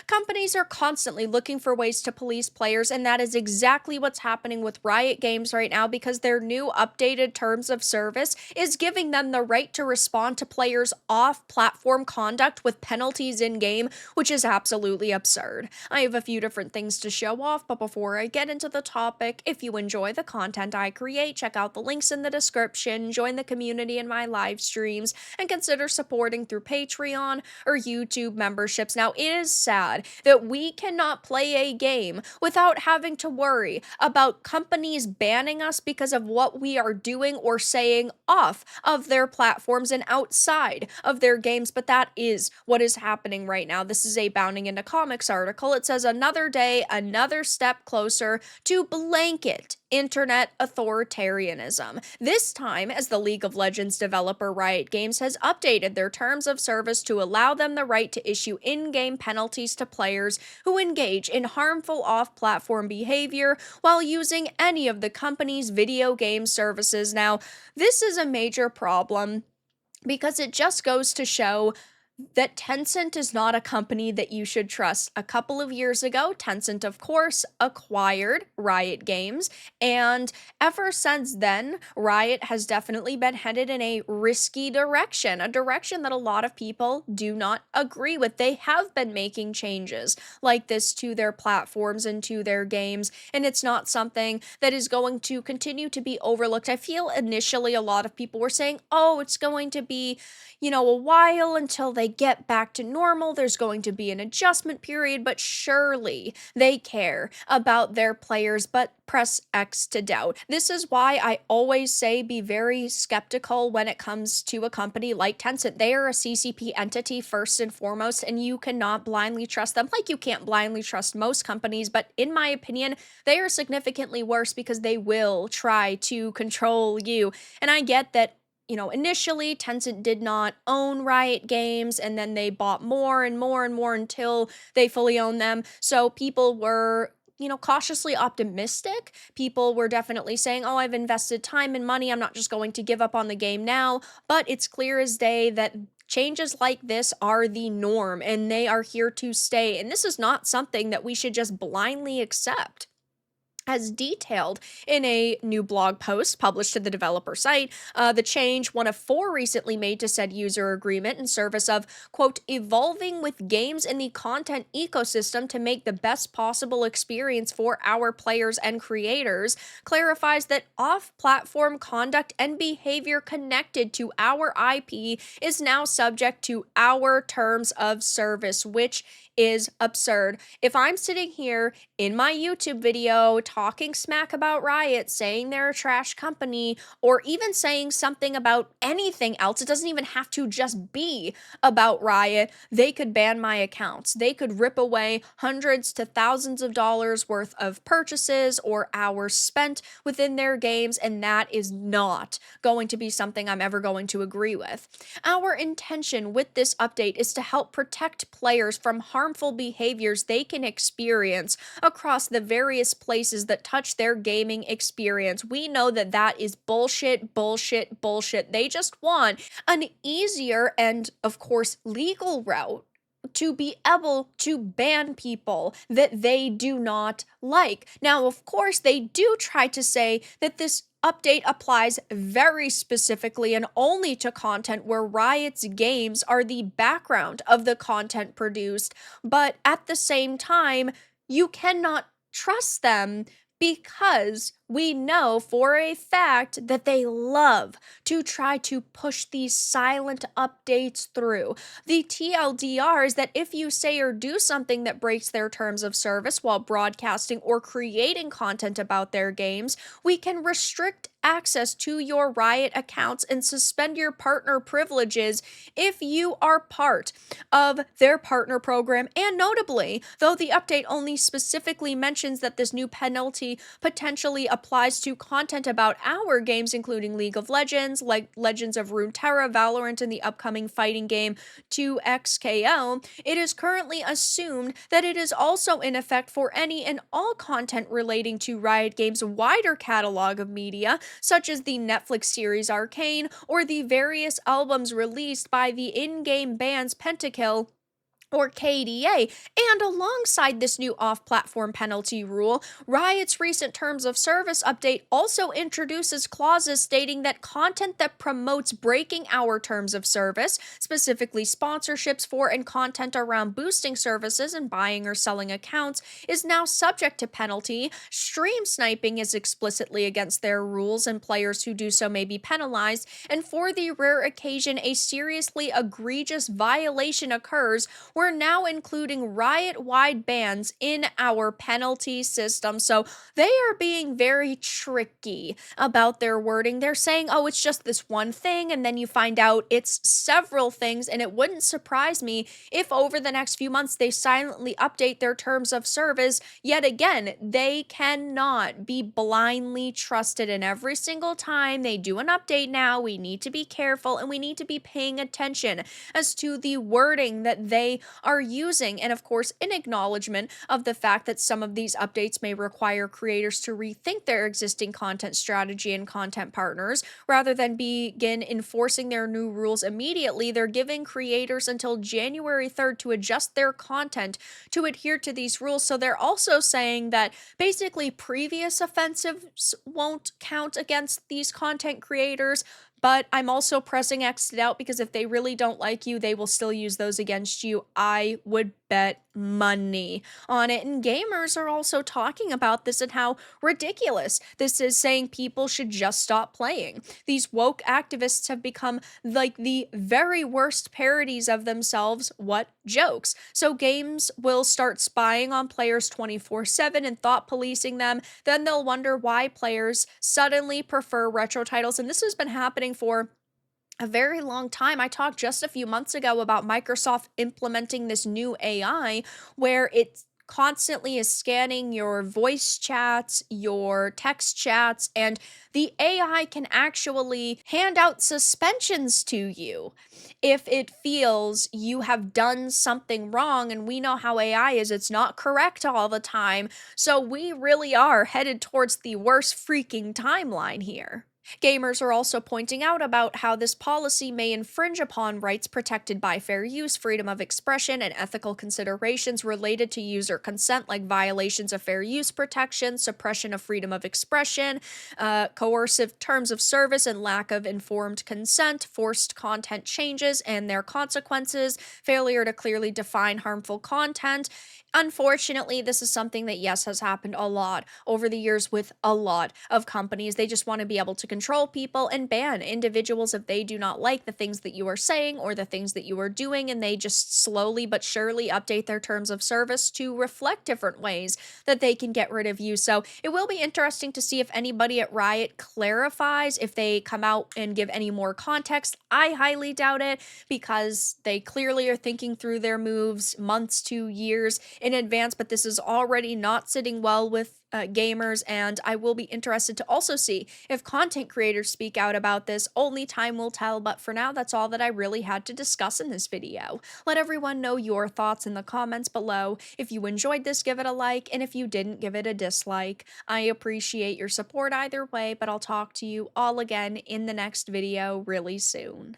Companies are constantly looking for ways to police players, and that is exactly what's happening with Riot Games right now because their new updated terms of service is giving them the right to respond to players' off platform conduct with penalties in game, which is absolutely absurd. I have a few different things to show off, but before I get into the topic, if you enjoy the content I create, check out the links in the description, join the community in my live streams, and consider supporting through Patreon or YouTube memberships. Now, it is sad that we cannot play a game without having to worry about companies banning us because of what we are doing or saying off of their platforms and outside of their games, but that is what is happening right now. This is a Bounding into Comics article. It says another day, another step closer to blanket internet authoritarianism. This time, as the League of Legends developer Riot Games has updated their terms of service to allow them the right to issue in-game penalties to players who engage in harmful off-platform behavior while using any of the company's video game services. Now, this is a major problem because it just goes to show that Tencent is not a company that you should trust. A couple of years ago, Tencent, of course, acquired Riot Games, and ever since then, Riot has definitely been headed in a risky direction, a direction that a lot of people do not agree with. They have been making changes like this to their platforms and to their games, and it's not something that is going to continue to be overlooked. I feel initially a lot of people were saying, oh, it's going to be a while until they get back to normal. There's going to be an adjustment period, but surely they care about their players, but press X to doubt. This is why I always say be very skeptical when it comes to a company like Tencent. They are a CCP entity first and foremost, and you cannot blindly trust them like you can't blindly trust most companies, but in my opinion, they are significantly worse because they will try to control you. And I get that initially Tencent did not own Riot Games, and then they bought more and more and more until they fully owned them. So people were cautiously optimistic. People were definitely saying, oh, I've invested time and money. I'm not just going to give up on the game now. But it's clear as day that changes like this are the norm and they are here to stay. And this is not something that we should just blindly accept. As detailed in a new blog post published to the developer site, the change, one of 4 recently made to said user agreement in service of, quote, evolving with games in the content ecosystem to make the best possible experience for our players and creators, clarifies that off-platform conduct and behavior connected to our IP is now subject to our terms of service, which is absurd. If I'm sitting here in my YouTube video talking smack about Riot, saying they're a trash company, or even saying something about anything else, it doesn't even have to just be about Riot, they could ban my accounts. They could rip away hundreds to thousands of dollars worth of purchases or hours spent within their games, and that is not going to be something I'm ever going to agree with. Our intention with this update is to help protect players from harmful behaviors they can experience across the various places that touch their gaming experience. We know that that is bullshit, bullshit, bullshit. They just want an easier and, of course, legal route to be able to ban people that they do not like. Now, of course, they do try to say that this update applies very specifically and only to content where Riot's games are the background of the content produced, but at the same time, you cannot trust them because we know for a fact that they love to try to push these silent updates through. The TLDR is that if you say or do something that breaks their terms of service while broadcasting or creating content about their games, we can restrict access to your Riot accounts and suspend your partner privileges if you are part of their partner program. And notably, though the update only specifically mentions that this new penalty potentially applies to content about our games, including League of Legends, like Legends of Runeterra, Valorant, and the upcoming fighting game 2XKO, it is currently assumed that it is also in effect for any and all content relating to Riot Games' wider catalog of media, such as the Netflix series Arcane or the various albums released by the in-game bands Pentakill or KDA. And alongside this new off platform penalty rule, Riot's recent Terms of Service update also introduces clauses stating that content that promotes breaking our terms of service, specifically sponsorships for and content around boosting services and buying or selling accounts, is now subject to penalty. Stream sniping is explicitly against their rules, and players who do so may be penalized. And for the rare occasion a seriously egregious violation occurs, we're now including Riot wide bans in our penalty system. So they are being very tricky about their wording. They're saying, oh, it's just this one thing. And then you find out it's several things. And it wouldn't surprise me if over the next few months they silently update their terms of service. Yet again, they cannot be blindly trusted. And every single time they do an update now, we need to be careful and we need to be paying attention as to the wording that they are using. And of course, in acknowledgement of the fact that some of these updates may require creators to rethink their existing content strategy and content partners, rather than begin enforcing their new rules immediately, they're giving creators until January 3rd to adjust their content to adhere to these rules. So they're also saying that basically previous offensives won't count against these content creators, but I'm also pressing X'd out because if they really don't like you, they will still use those against you. I would bet money on it. And gamers are also talking about this and how ridiculous this is, saying people should just stop playing. These woke activists have become like the very worst parodies of themselves. What jokes? So games will start spying on players 24/7 and thought policing them. Then they'll wonder why players suddenly prefer retro titles. And this has been happening for a very long time. I talked just a few months ago about Microsoft implementing this new AI where it constantly is scanning your voice chats, your text chats, and the AI can actually hand out suspensions to you if it feels you have done something wrong. And we know how AI is, it's not correct all the time. So we really are headed towards the worst freaking timeline here. Gamers are also pointing out about how this policy may infringe upon rights protected by fair use, freedom of expression, and ethical considerations related to user consent, like violations of fair use protection, suppression of freedom of expression, coercive terms of service, and lack of informed consent, forced content changes and their consequences, failure to clearly define harmful content. Unfortunately, this is something that, yes, has happened a lot over the years with a lot of companies. They just want to be able to control people and ban individuals if they do not like the things that you are saying or the things that you are doing, and they just slowly but surely update their terms of service to reflect different ways that they can get rid of you. So it will be interesting to see if anybody at Riot clarifies, if they come out and give any more context. I highly doubt it because they clearly are thinking through their moves months to years in advance, but this is already not sitting well with gamers, and I will be interested to also see if content creators speak out about this. Only time will tell, but for now, that's all that I really had to discuss in this video. Let everyone know your thoughts in the comments below. If you enjoyed this, give it a like, and if you didn't, give it a dislike. I appreciate your support either way, but I'll talk to you all again in the next video really soon.